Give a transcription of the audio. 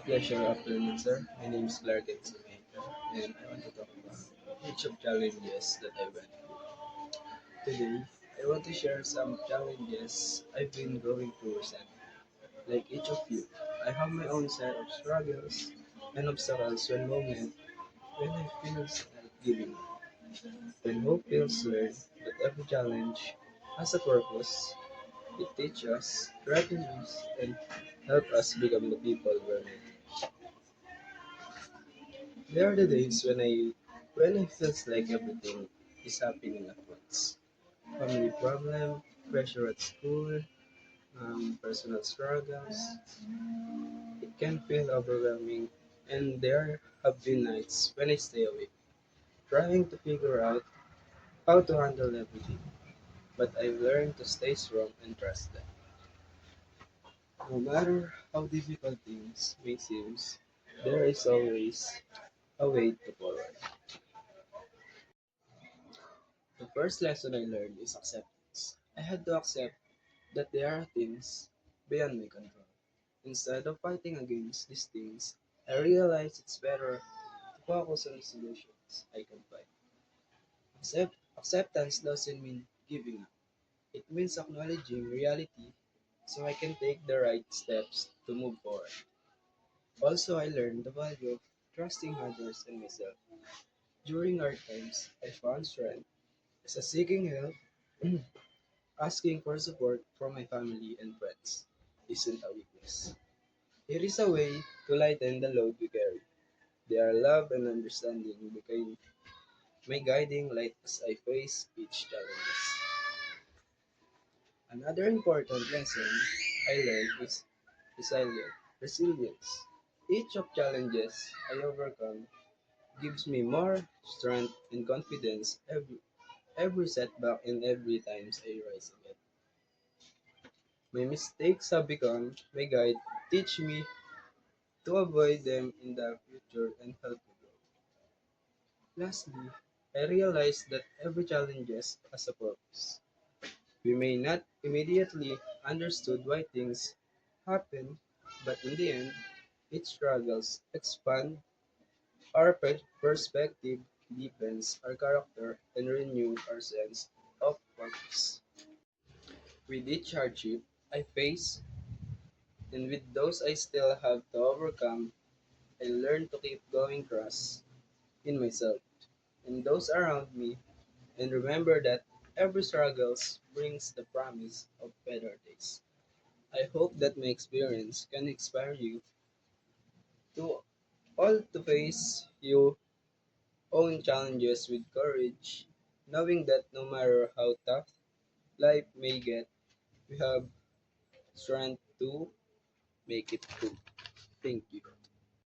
Pleasure afternoon, sir. My name is Clark Examaker, and I want to talk about each of challenges that I went through. Today, I want to share some challenges I've been going through recently. Like each of you, I have my own set of struggles and obstacles when I feel like giving up. When hope feels learned that every challenge has a purpose, it teaches us, threatens us, and help us become the people we're meant. There are the days when it feels like everything is happening at once. Family problem, pressure at school, personal struggles. It can feel overwhelming, and there have been nights when I stay awake, trying to figure out how to handle everything. But I've learned to stay strong and trust them. No matter how difficult things may seem, there is always a way to forward. The first lesson I learned is acceptance. I had to accept that there are things beyond my control. Instead of fighting against these things, I realized it's better to focus on the solutions I can find. Acceptance doesn't mean giving up. It means acknowledging reality so I can take the right steps to move forward. Also, I learned the value of trusting others and myself. During hard times, I found strength as seeking help, asking for support from my family and friends isn't a weakness. It is a way to lighten the load we carry. Their love and understanding became my guiding light as I face each challenges. Another important lesson I learned is resilience. Each of challenges I overcome gives me more strength and confidence every setback and every times I rise again. My mistakes have become my guide, teach me to avoid them in the future and help me grow. Lastly, I realized that every challenge has a purpose. We may not immediately understood why things happen, but in the end, each struggles expand our perspective, deepens our character, and renew our sense of purpose. With each hardship I face, and with those I still have to overcome, I learn to keep going trust in myself and those around me, and remember that every struggle brings the promise of better days. I hope that my experience can inspire you to all to face your own challenges with courage, knowing that no matter how tough life may get, we have strength to make it through. Thank you.